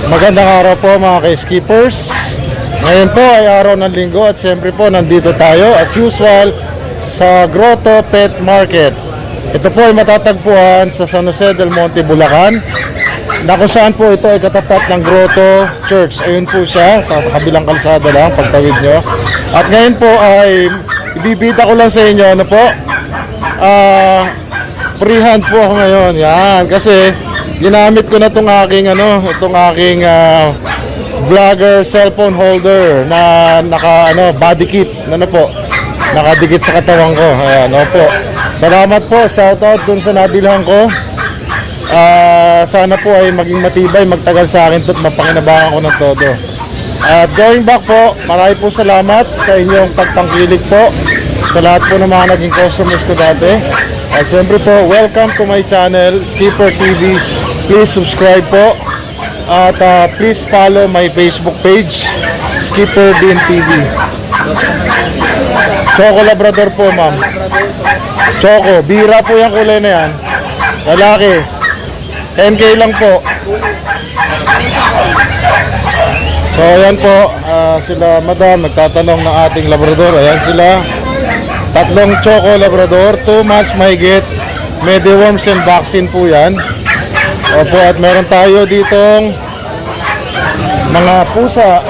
Magandang araw po mga ka-skippers. Ngayon po ay araw ng linggo at siyempre po nandito tayo as usual sa Grotto Pet Market. Ito po ay matatagpuan sa San Jose del Monte, Bulacan, na kung saan po ito ay katapat ng Grotto Church. Ayun po siya, sa kabilang kalsada lang, pagtawid nyo. At ngayon po ay ibibita ko lang sa inyo, ano po, freehand po ako ngayon. Yan, kasi ginamit ko na itong aking vlogger cellphone holder na body kit, nakadikit sa katawan ko. Ayan, opo. Salamat po, shoutout dun sa nabilhan ko. Sana po ay maging matibay, magtagal sa akin at mapakinabangan ko ng todo. At going back po, marami po salamat sa inyong pagtangkilik po, sa lahat po ng mga naging customers ko dati. At siyempre po, welcome to my channel, Skipper TV. Please subscribe po. At please follow my Facebook page, Skipper Din TV. Choco Labrador po, ma'am. Choco, bira po yung kulay na yan. Lalaki. 10K lang po. So ayan po, sila madam nagtatanong ng ating Labrador. Ayan sila. Tatlong Choco Labrador, 2 months mahigit. Mediworms and vaccine po yan. Opo, at meron tayo ditong mga pusa.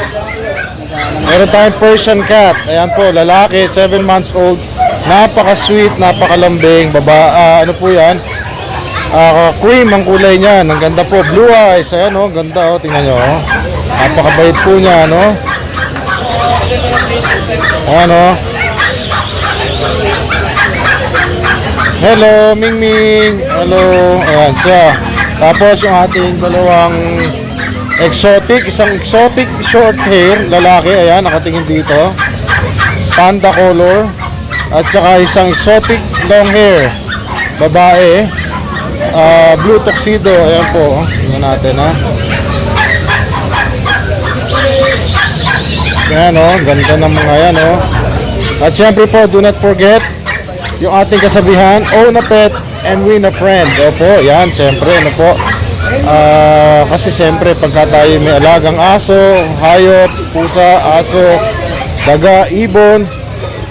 Meron tayong Persian cat. Ayan po, lalaki, 7 months old. Napaka-sweet, napakalambing. Ano po yan? Cream ang kulay niya. Ang ganda po. Blue eyes. Ayan o, ganda o. Tingnan nyo o. Napakabait po niya, no? Ayan o. Hello, Ming Ming. Hello. Ayan siya. Tapos yung ating dalawang isang exotic short hair, lalaki, ayan, nakatingin dito. Panda color. At saka isang exotic long hair, babae. Blue tuxedo, ayan po. Tingnan natin, ha. Ayan, o. Ganda ng mga yan, o. At syempre po, do not forget yung ating kasabihan, own a pet and win a friend. Opo, yan, syempre, ano po. Kasi syempre, pagka tayo may alagang aso, hayop, pusa, aso, daga, ibon,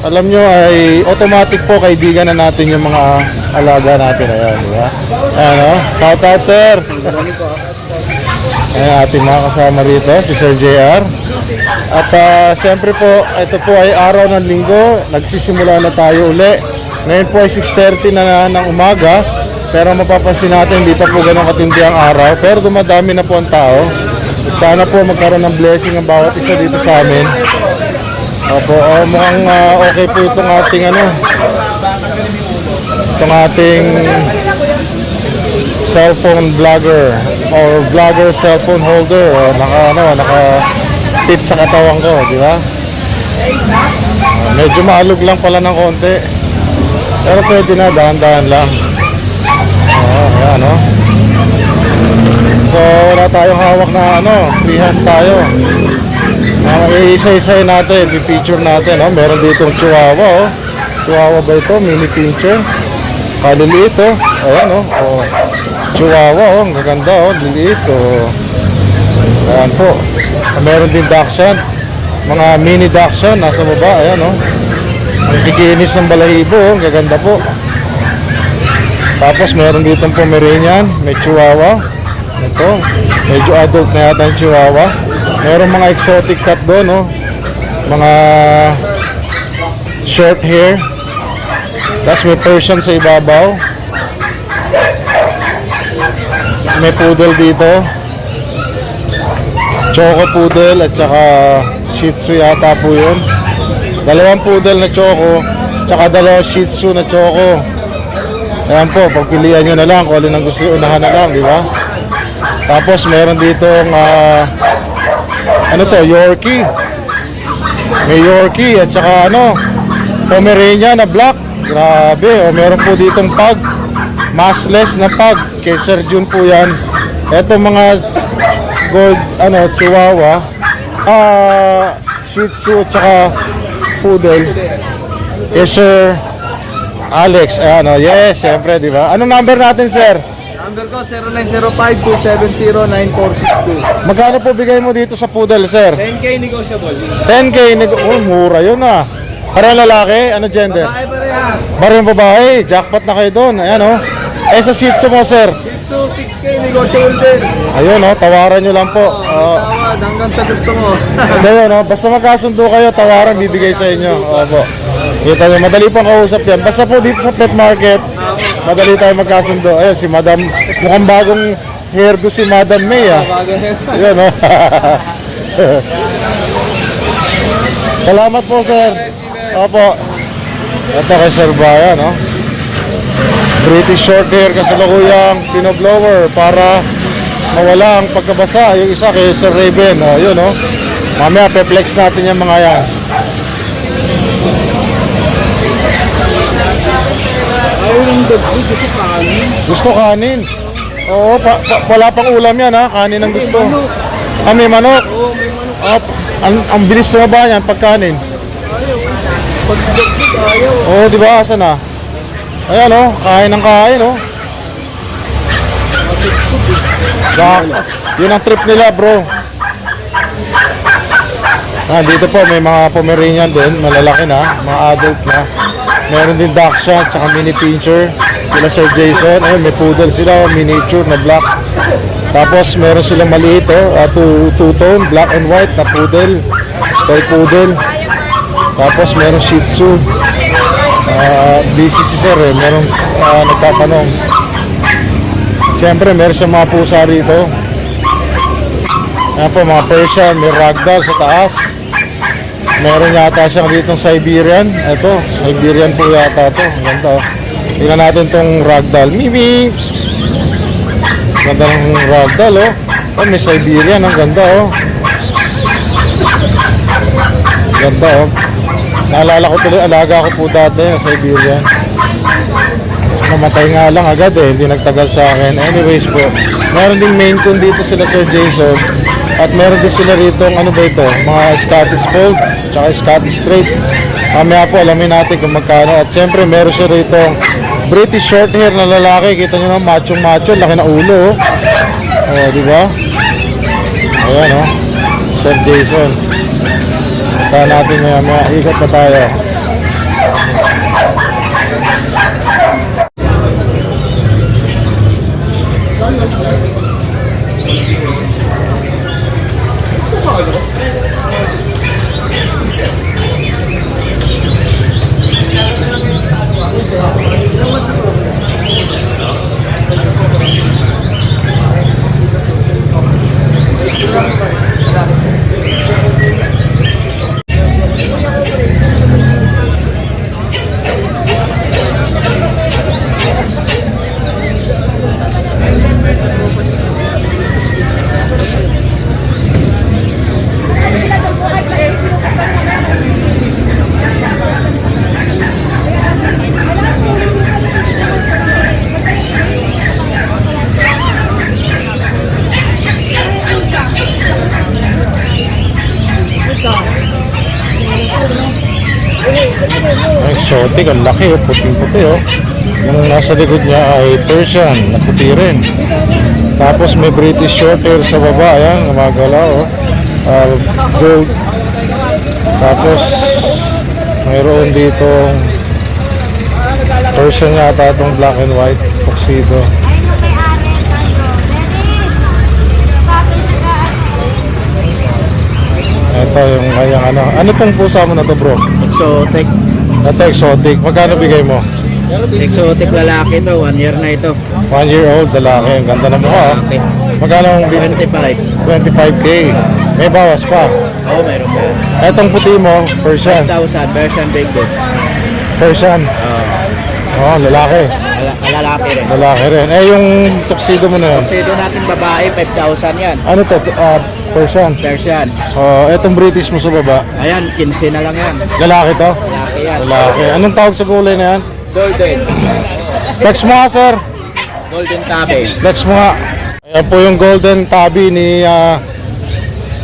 alam nyo ay automatic po kaibigan na natin yung mga alaga natin. Ayan, di ba? Ayan, o. Shout out, sir. Ayan, ating mga kasama rito, si Sir JR. At syempre po, ito po ay araw ng linggo. Nagsisimula na tayo uli. Ngayon po ay 6:30 na ng umaga. Pero mapapansin natin, hindi pa po ganun katindi ang araw. Pero dumadami na po ang tao. Sana po magkaroon ng blessing ang bawat isa dito sa amin. Opo, mukhang okay po itong ating itong ating cellphone vlogger or vlogger cellphone holder. Naka fit sa katawan ko, di ba? Medyo maalog lang pala ng konti. Pero pwede na, dahan-dahan lang. Ayan, o. So, wala tayong hawak na freehand tayo. Isa-isay natin, i-feature natin, o. Meron ditong chihuahua, o. Chihuahua ba ito? Mini pincher. Kaliliit, o. Ayan, o. Chihuahua, o. Ang gaganda, o. Liliit, o. Ayan po. Meron din dachshund. Mga mini dachshund, nasa baba, ayan, o. Ang kikinis ng balahibo, ang gaganda po. Tapos meron ditong Pomeranian, may Chihuahua. Ito, medyo adult na yata yung Chihuahua. Meron mga exotic cat doon, no? Mga short hair. Tapos may Persian sa ibabaw. May poodle dito. Choco poodle at saka Shih Tzu yata po yun. Dalawang poodle na Choco, tsaka dalawang Shih Tzu na Choco. Ayan po, pagpilian nyo na lang kung alin ang gusto, unahan na lang, di ba? Tapos meron ditong Yorkie. May Yorkie at saka Pomeranian na black. Grabe, meron po ditong pug, massless na pug. Kay Sir Jun po yan. Eto mga gold Chihuahua, Shih Tzu at saka poodle. Kay Sir Alex, yes, siyempre, di ba? Anong number natin, sir? Number ko 0905-270-9462. Magkano po bigay mo dito sa poodle, sir? 10K negotiable. 10K, oh, mura yun ah. Para lalaki, ano gender? Babae parehas. Barang babae, jackpot na kayo doon. Ayan oh. Eh sa Shih Tzu mo, sir? So 6K negotiable din. Ayun oh, tawaran nyo lang po. Tawad hanggang sa gusto mo. Ayun oh, basta magkasundo kayo, tawaran bibigay sa inyo. Opo. Kita nyo, madali pang kausap yan. Basta po dito sa pet market, madali tayo magkasundo. Ayun, si Madam, mukhang bagong hairdo si Madam May ah. Ayun oh. Salamat po, sir. Opo. Ito kay Sir Brian, no? British short hair kasalukuyang pinoblower para mawala ang pagkabasa. Yung isa kay Sir Raven, oh, yun, no? Mamaya pe-flex natin yung mga yan. Gusto kanin. Oo, wala pang ulam yan, ha? Kanin ang gusto. Ah, may manok. Ang bilis na ba yan pag kanin? Oo, di ba? Asan na? Ayan oh, kain ng kain oh. Yun ang trip nila, bro. Dito po may mga Pomeranian din, malalaki na, mga adult na. Meron din Dachshund, tsaka mini pincher. Sila Sir Jason, ayun may poodle sila, miniature na black. Tapos meron silang maliit oh, two-tone, black and white na poodle, toy poodle. Tapos meron Shih Tzu. Busy si Sir eh, meron nagtatanong. Siyempre meron siya mga pusa rito. Ayan po mga Persian, may ragdoll sa taas. Meron yata siyang ditong Siberian. Ito, Siberian po yata to. Ganda oh. Tingnan natin tong ragdoll. Mimi! Ganda ng ragdoll oh. Oh, may Siberian, ang ganda oh. Ganda oh. Naalala ko tuloy, alaga ko po dati sa Siberian. Namatay nga lang agad eh, hindi nagtagal sa akin. Anyways po, meron din Maine Coon dito sila Sir Jason. At meron din sila rito, ano ba ito? Mga Scottish Fold, tsaka Scottish Straight. Mamaya po, alamin natin kung magkano. At siyempre, meron siya rito British short hair na lalaki. Kita nyo na, macho-macho, laki na ulo. Oh, di ba? Ayan oh, Sir Jason. Punta natin maya, ikot na tayo. Exotic, ang laki oh, puting-puti oh. Yung nasa likod niya ay Persian, na puti rin. Tapos may British short hair sa baba, ayan, gumagalaw oh. Gold. Tapos mayroon dito Persian yata itong black and white tuxedo. Ito yung kayang ano. Ano tong pusa mo na to, bro? Exotic. Ito exotic. Magkano bigay mo? Exotic lalaki to, 1 year na ito. 1 year old lalaki. Ang ganda ng mukha. Lalaki. Magkano ang 25. 25K. May bawas pa. Oo, meron pa. Etong puti mo, Persian. 5,000 version big book. Persian. Oh, lalaki. Lalaki rin. Lalaki rin. Eh, yung tuxedo mo na yun. Tuxedo natin babae, 5,000 yan. Ano to? Persian. Persian. Oh, etong British mo sa baba. Ayan, 15 na lang yan. Lalaki to? Lalaki yan. Lalaki. Anong tawag sa kulay na yan? Golden. Flex mo nga, sir. Golden Tabby. Flex mo nga. Ayan po yung golden tabby ni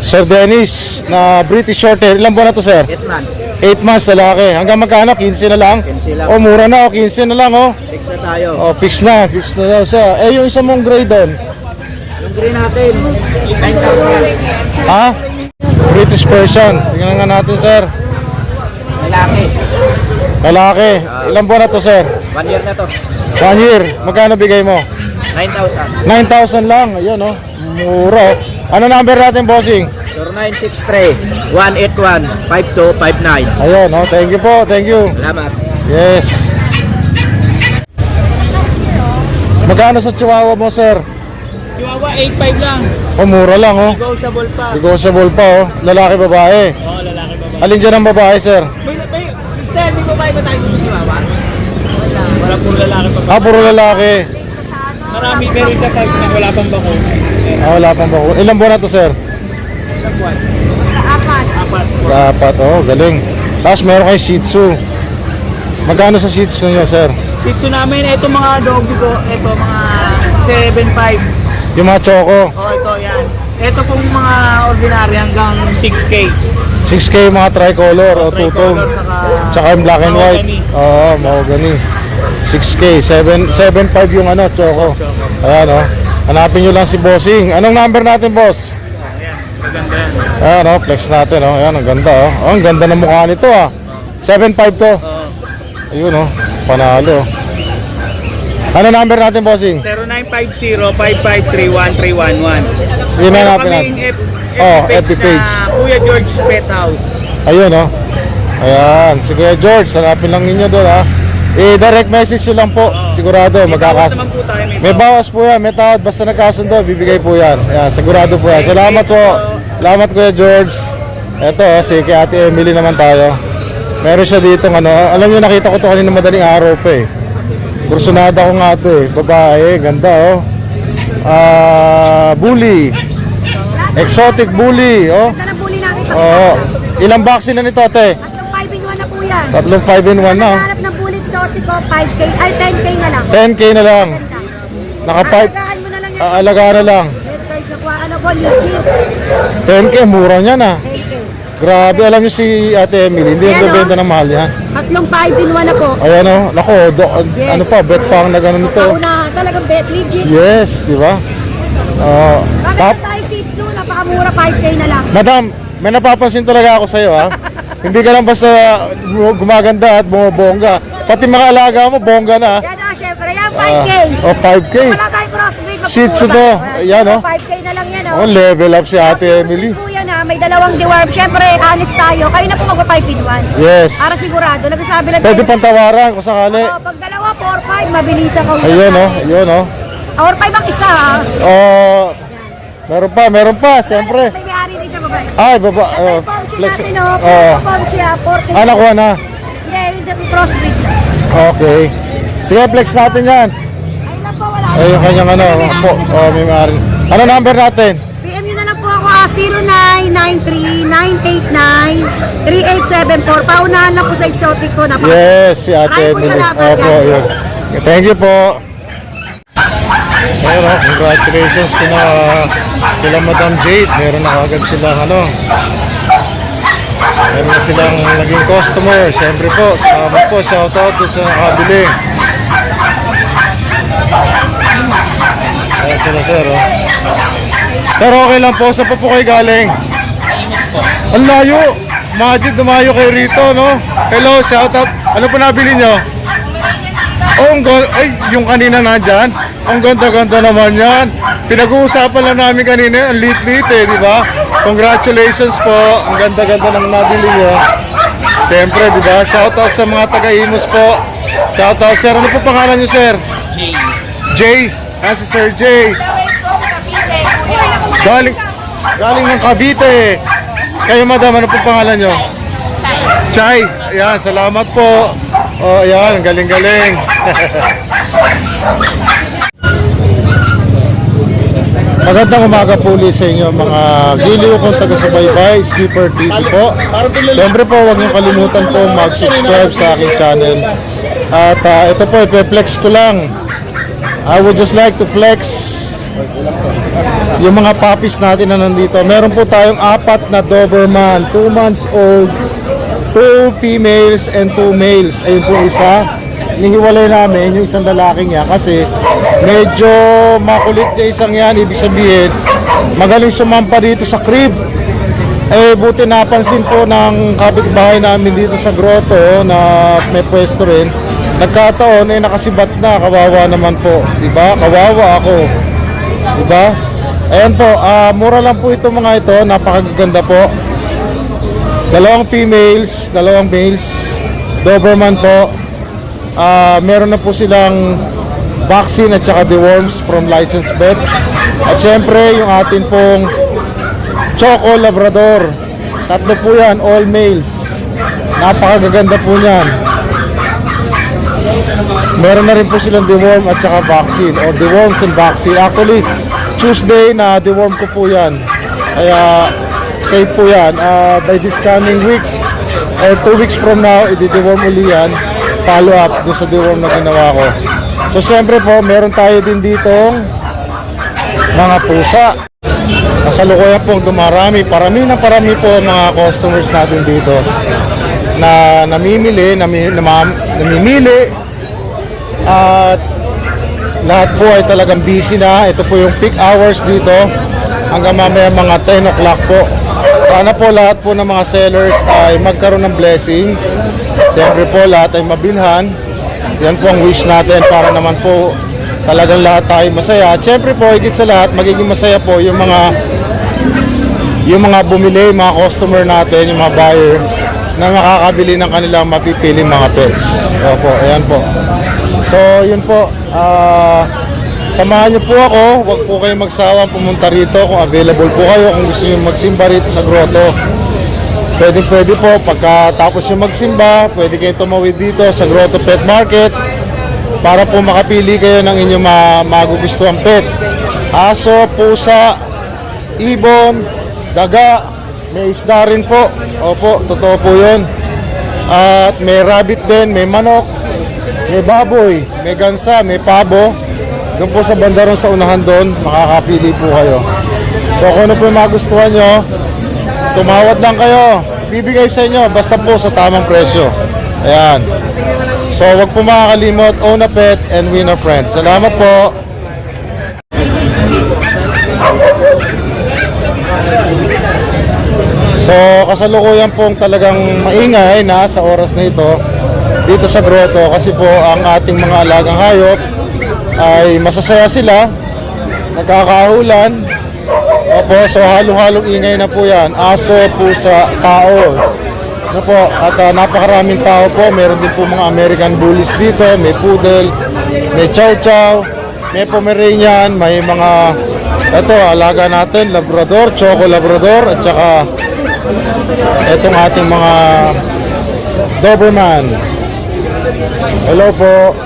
Sir Dennis na British Shorthair. Ilan buwan na to, sir? 8 months. 8 months lalaki. Hanggang magkano? 15 na lang? 15 lang. Oh, mura na. Oh, 15 na lang. Oh, Fix na tayo. oh fix na. Fix na daw siya. Eh, yung isa mong gray doon. Yung green natin, 9,000. Ha? British Persian. Tingnan nga natin, sir. Lalaki. Lalaki. Ilang buwan na to, sir? 1 year na to. 1 year. Magkano bigay mo? 9,000. 9,000 lang. Ayun, oh. Mura. Oh. Ano number natin, bossing? 0963-181-5259. Ayun, oh. Thank you po. Thank you. Salamat. Yes. Magkano sa chihuahua mo, sir? Chihuahua 8.5 lang. Oh, mura lang, oh. Negotiable pa. Negotiable pa, oh. Lalaki, babae. Oo, lalaki ba? Alin dyan ang babae, sir? Mister, may babae ba tayo sa Chihuahua? Wala puro lalaki pa ba? Ah, puro lalaki. Marami, pero isa pag wala pang bako. Ah, wala pang bako. Ilang buwan na to, sir? Ilang buwan? Apat. Dapat, oh. Galing. Tapos meron kayo Shih Tzu. Magkano sa Shih Tzu nyo, sir? Dito namin, ito mga doggy ko, ito mga 7.5. Yung mga choco. Oh, ito yan. Ito pong mga ordinary hanggang 6K. 6K mga tricolor o two-tone. Tsaka yung black and white. Oo, mahogany. 6K, 7.5 yung ano, choco. Ayan, oh. Hanapin nyo lang si Bossing. Anong number natin, boss? Ayan, maganda yan. Ayan, oh, flex natin, oh. Ayan, ang ganda, oh. Oh, ang ganda ng mukha nito, ah. 7.5 to. Oo. Ayun, oh. Panalo. Ano number natin, Bossing? 0950-553-1311. Sino Meron hanapin kaming natin? FB Oh, FB page. na Kuya George Pet House. Ayun, oh. Ayan. Sige, George, hanapin lang ninyo doon, ha. I-direct message nyo lang po. Sigurado, May bawas magkakas. naman po tayo. May bawas po yan, may tawad. Basta nagkasundo, bibigay po yan. Ayan, sigurado po yan. Salamat po. Salamat, Kuya George. Eto, oh, si kay Ate Emily naman tayo. Meron siya dito, ano. Alam nyo, nakita ko to kanina madaling araw pa, eh. Kursunada ko nga ito, eh. Babae, ganda, oh. Bully. Exotic bully, oh. Ganda ng bully namin sa Oo. Ilang vaccine na nito, ate? Tatlong 5-in-1 na po yan. Tatlong 5 in 1 na, oh. Hanap ng bully exotic ko, 5K, ay 10K na lang. 10K na lang. Naka 5. Alagaan mo na lang yan. Alaga na lang. Meron tayo nakuha, ano ko, YouTube. 10K, mura niya na. 10K. Grabe, alam niyo si Ate Emily, hindi Ayan, nagbebenta ng mahal yan. Tatlong 5-in-1 na po. Ayan, oh. Lako, Yes. ano pa, bet pa ang nagano nito. Paunahan, talagang bet legit. Yes, di ba? Oo. Bakit tayo Shih Tzu, napakamura, 5K na lang. Madam, may napapansin talaga ako sa'yo, ha? Hindi ka lang basta gumaganda at bumabongga. Pati mga alaga mo, bongga na, ha? Yan o, syempre, yan, 5K. Oh, 5K. Wala tayong crossbreed. Shih Tzu to. Ayan, oh. 5K na lang yan, Oh, level up si Ate Emily. Po yan, ha, may dalawang deworm. Syempre, honest tayo. Kayo na po mag-5-in-1. Yes. Para sigurado, nagsasabi lang Pwede tayo. pang tawaran kung sakali. Pag dalawa, 4-5, mabilis ako. Ayun, oh. Ayun, oh. 4-5 ang isa, ha? Oh, meron pa, siyempre. May may-ari na isa babae. Ay, baba, oh, Ponchi flex. natin, oh. Oh. Ponchi, ha? 4K. Ah, nakuha na. Yeah, yung crossbreed. Okay. Sige, flex natin yan. Ayun lang po, wala. Ay, yung kanyang ano, po. Oh, may maaari. Ano number natin? PM nyo na lang po ako, 0993-989-3874. Paunahan lang po sa exotic ko. Yes, si Ate Maraming Emily. salamat, Opo, God yun. Thank you po. Pero, congratulations sila Madam Jade. Meron na agad silang ano. Meron na silang naging customer. Siyempre po, salamat po. Shoutout sa nakabili. Ayan sila, sir, oh. Sir, okay lang po. Saan pa po kayo galing? Ang layo. Majid, dumayo kayo rito, no? Hello, shoutout. Ano po nabili nyo? Oh, ay, yung kanina nandyan. Ang ganda-ganda naman yan. Pinag-uusapan lang namin kanina, ang lit-lit eh, di ba? Congratulations po. Ang ganda-ganda ng nabili nyo. Siyempre, di ba? Shoutout sa mga taga-Imus po. Shoutout, sir. Ano po pangalan nyo, sir? Jay. Si Sir Jay. Galing ng Cavite. Kayo, madam, ano po pangalan nyo? Chay. Ayan, salamat po. Oh, ayan, galing-galing. Magandang umaga po ulit sa inyo mga giliw kong taga-subaybay, Skipper TV po. Siyempre po, huwag niyong kalimutan po mag-subscribe sa aking channel. At ito po, ipe-flex ko lang. I would just like to flex yung mga puppies natin na nandito. Meron po tayong 4 na Doberman, 2 months old, 2 females and 2 males. Ayun po isa. Nihiwalay namin yung isang lalaking yan kasi medyo makulit yung isang yan. Ibig sabihin, magaling sumampa dito sa crib. Eh, buti napansin po ng kapitbahay namin dito sa grotto na may pwesto rin. Nagkataon, nakasibat na. Kawawa naman po. Diba? Kawawa ako. Diba? Ayan po, mura lang po ito mga ito. Napakaganda po. 2 females, 2 males. Doberman po. Meron na po silang vaccine at saka deworms from licensed vet. At syempre, yung atin pong Choco Labrador. 3 po yan, all males. Napakaganda po niyan. Meron na rin po silang deworm at saka vaccine, or deworms and vaccine. Actually, Tuesday na deworm ko po yan. Kaya safe po yan. By this coming week or 2 weeks from now, i-deworm uli yan. Follow up dun sa deworm na ginawa ko. So siyempre po, meron tayo din ditong mga pusa. Kasalukuyan pong dumarami. Parami po mga customers natin dito na namimili. At lahat po ay talagang busy na. Ito po yung peak hours dito hanggang mamaya mga 10 o'clock po. Sana po lahat po ng mga sellers ay magkaroon ng blessing. Siyempre po lahat ay mabilhan. Yan po ang wish natin para naman po talagang lahat tayo masaya. At siyempre po higit sa lahat magiging masaya po yung mga bumili, mga customer natin, yung mga buyer na makakabili ng kanilang mapipiling mga pets. Opo, ayan po. So yun po, samahan niyo po ako. Huwag po kayong magsawang pumunta rito kung available po kayo, kung gusto niyo magsimba rito sa grotto. Pwede po, pagkatapos nyo magsimba, pwede kayo tumawid dito sa Grotto Pet Market para po makapili kayo ng inyong magugustuhan pet. Aso, pusa, ibon, daga, may isda rin po. Opo, totoo po yun. At may rabbit din, may manok, may baboy, may gansa, may pabo. Doon po sa banda ron sa unahan doon, makakapili po kayo. So kung ano po yung magustuhan nyo, tumawad lang kayo. Bibigay sa inyo basta po sa tamang presyo. Ayan. So wag po makakalimot, own a pet and win a friend. Salamat po. So kasalukuyan pong talagang maingay na sa oras na ito dito sa grotto kasi po ang ating mga alagang hayop ay masasaya sila, nagkakahulan. Opo, so halo-halong ingay na po yan. Aso, pusa, tao. Ano po, at napakaraming tao po. Meron din po mga American Bullies dito. May Poodle, may Chow Chow, may Pomeranian, may mga ito, alaga natin, Labrador, Choco Labrador, at saka itong ating mga Doberman. Hello po.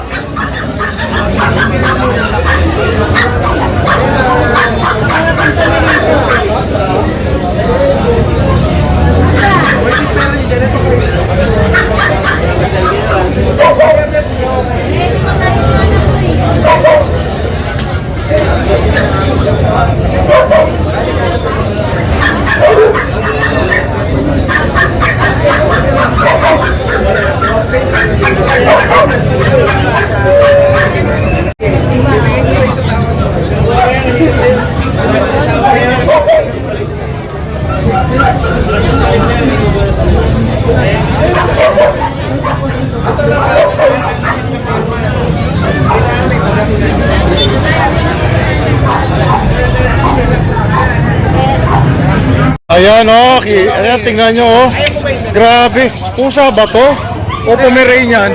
Ayan o, ayan, tingnan nyo o. Grabe, pusa ba to? O Pomeranian?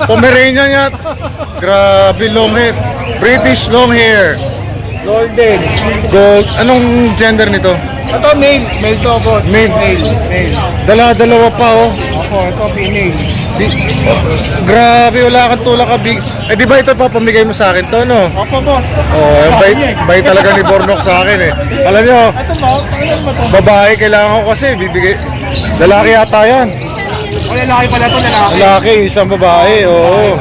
Pomeranian yan. Grabe, long hair. British long hair. Golden. Gold. Anong gender nito? Ito male. Male to, boss. Male. Male. Dalawa pa o. Opo, ito female. Grabe, wala kang tulak ka big. Eh di ba ito papamigay mo sa akin to, no? Opo, boss. Oh, bay talaga ni Bornok sa akin eh. Alam nyo, Ito ba? Ano ba to? babae kailangan ko kasi bibigay. Lalaki yata yan. O, lalaki pala to, lalaki. Lalaki, isang babae, oo.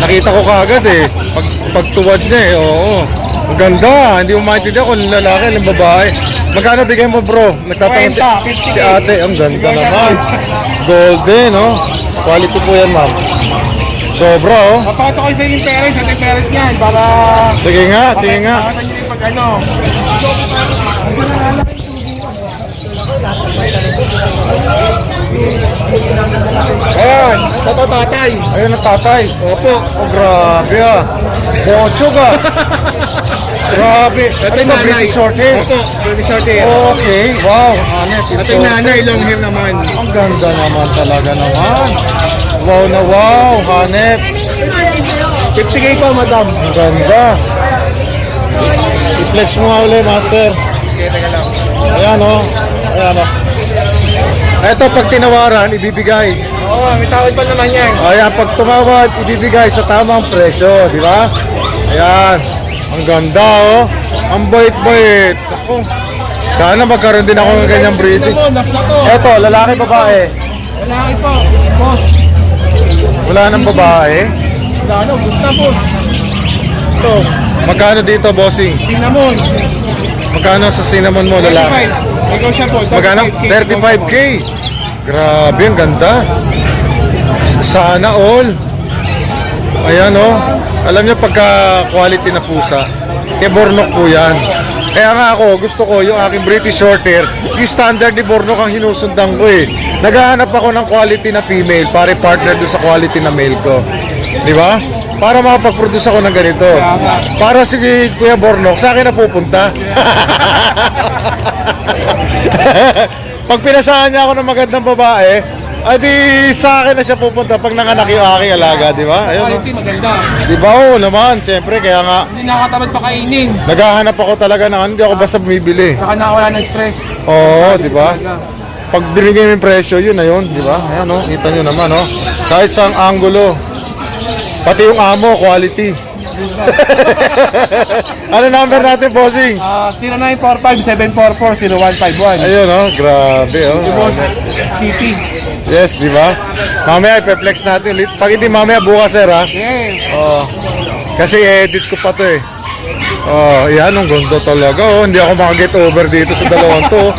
Nakita ko kaagad eh. Pagtuwad niya eh, oo. Ang ganda, hindi mo maintindihan kung lalaki o babae. Magkano bigay mo bro? Nagtatanong 50, si ate, ang ganda naman. Golden, oh. Quality po yan, ma'am. Sobra, oh. Papakita ko sa inyong parents, sa ating parents niyan, para... Sige nga, sige nga. Pakita nyo yung pag ano. Ayan, ito tatay. Ayun ang tatay. Opo. Oh, grabe ah. Bocho ka. Grabe. Ito yung ba nanay. British short hair? Opo, British short hair. Okay. Wow. Hanep. Ito yung nanay, long hair naman. Ang ganda naman talaga naman. Wow na wow. Hanep. 50k po, madam. Ang ganda. I-flex mo nga ulit, master. Okay, teka lang. Ayan oh. Ayan oh. Ito pag tinawaran, ibibigay. Oo, may tawad pa naman yan. Ayan, pag tumawad, ibibigay sa tamang presyo, di ba? Ayan. Ang ganda oh. Ang bait-bait. Ako. Sana magkaroon din ako ng ganyang breeding. Last na to. Eto, lalaki, babae. Lalaki po. Boss. Wala nang babae. Wala na, gusto po. Ito, Magkano dito, bossing? cinnamon. Magkano sa cinnamon mo, lalaki? 35. Ikaw siya po. Magkano? 35k. Grabe, ang ganda. Sana all. Ayan oh. Alam niyo pagka quality na pusa, kay Bornok po yan. Kaya nga ako, gusto ko yung aking British Shorthair, yung standard ni Bornok ang hinusundan ko eh. Naghahanap ako ng quality na female, pare partner doon sa quality na male ko. Di ba? Para makapag-produce ako ng ganito. Para si Kuya Bornok, sa akin na pupunta. Pag pinasahan niya ako ng magandang babae, adi sa akin na siya pupunta pag nanganak yung aking alaga, di ba? Ayun, Quality maganda. di ba? Oo naman, siyempre, kaya nga, Hindi nakatamad pa kainin. naghahanap ako talaga ng hindi ako basta bumibili. Saka nakawala ng stress. Oo, di ba? Pag binigay mo yung presyo, yun na yun, di ba? Ayan, oh, kita nyo naman, oh. Kahit sa angulo, pati yung amo, quality. Ano number natin, bossing? 0945-744-0151. Ayun, oh, grabe, oh. Boss, TT. Yes, di ba? Mamaya, ipe-flex natin ulit. Pag hindi mamaya, bukas, sir, ha? Yeah. Oh. Kasi edit ko pa to, eh. Oh, yan, ang ganda talaga, oh. Hindi ako makaget over dito sa dalawang to.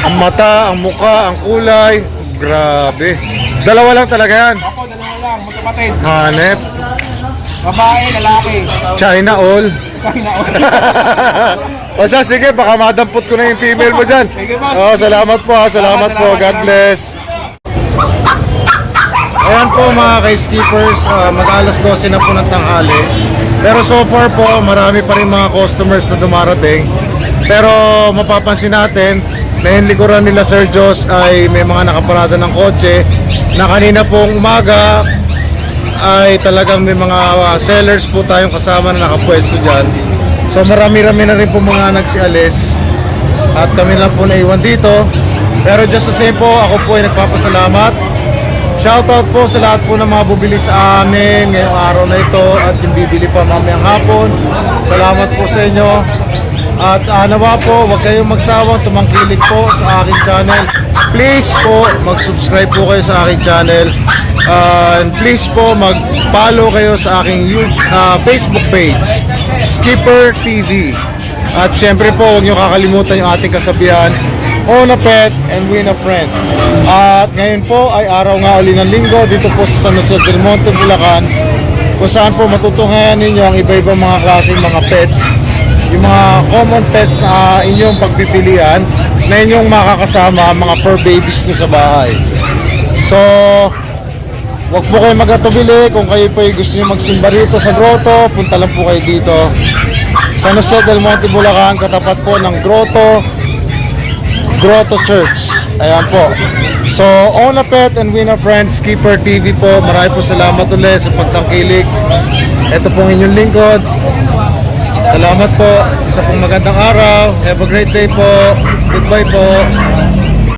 Ang mata, ang muka, ang kulay. Grabe. Dalawa lang talaga yan. Ako, dalawa lang, magkapatid. Hanep. Babae, lalaki. China all. Kain ako. O siya, sige, baka madampot ko na yung female mo dyan. Sige, boss. Oh, salamat po, ha. Salamat po. God bless. Ayan po mga kay-skippers, mag-alas 12 na po ng tanghali. Pero so far po, marami pa rin mga customers na dumarating. Pero mapapansin natin na yung likuran nila Sir Jos ay may mga nakaparada ng kotse na kanina pong umaga ay talagang may mga sellers po tayong kasama na nakapwesto dyan. So marami-rami na rin po mga nagsialis at kami lang po naiwan dito. Pero just the same po, ako po ay nagpapasalamat. Shoutout po sa lahat po ng mga bumili sa amin ngayong araw na ito at yung bibili pa mamayang hapon. Salamat po sa inyo. At nawa po, huwag kayong magsawang tumangkilik po sa aking channel. Please po, mag-subscribe po kayo sa aking channel. And please po, mag-follow kayo sa aking Facebook page, Skipper TV. At siyempre po, huwag nyo kakalimutan yung ating kasabihan, own a pet and win a friend. At ngayon po ay araw nga uli ng linggo dito po sa San Jose del Monte, Bulacan, kung saan po matutunghayan ninyo ang iba-ibang mga klaseng mga pets, yung mga common pets na inyong pagpipilian na inyong makakasama, mga fur babies nyo sa bahay. So, wag po kayo magatubili. Kung kayo po gusto nyo magsimba rito sa grotto, punta lang po kayo dito San Jose del Monte, Bulacan, katapat po ng Grotto Church. Ayan po. So, own a pet and win a friend, Skipper TV po. Marami po salamat ulit sa pagtangkilik. Ito pong inyong lingkod. Salamat po. Isa pong magandang araw. Have a great day po. Goodbye po.